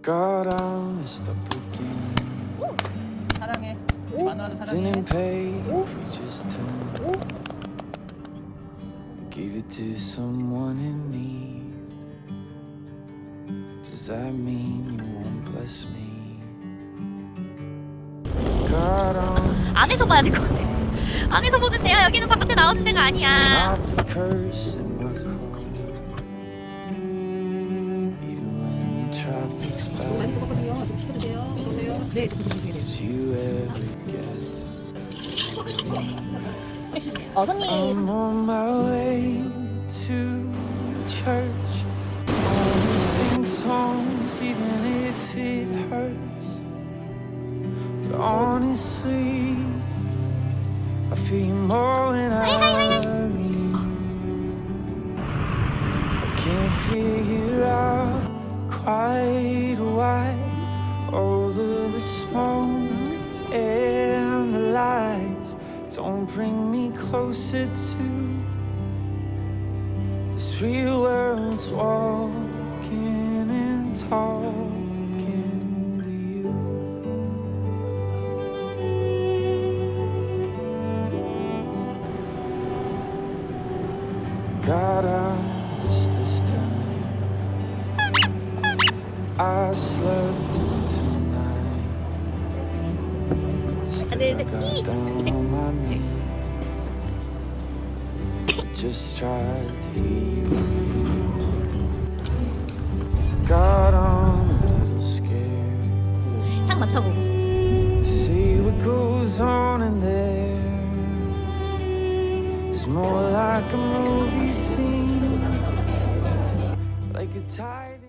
Got on and stop again. 사랑해. 우리 마누라도 사랑해. Didn't pay the preacher's time. I gave it to someone in need. Does that mean you won't bless me? Got on. 안에서 봐야 될 것 같아. 안에서 보는 데야. 여기는 바깥에 나오는 데가 아니야. Not to curse in my car. Even when the traffic's 많이 bad. 먹었거든요. 좀 시켜주세요. 보세요. 네, 좀 드시게 돼요. Did you ever get? 손님. I'm on my way to church. Gonna sing songs even if it hurts. But honestly, I feel you more than I mean. I can't figure out quite why all of the smoke and the lights don't bring me closer to this real world's walking and talking to you. God, I miss this time. I slept until night. Still got down on my knees. Just tried to hear you. Got on a little scared 향 맡아보고. to see what goes on in there. It's more like a movie scene, like a tiger.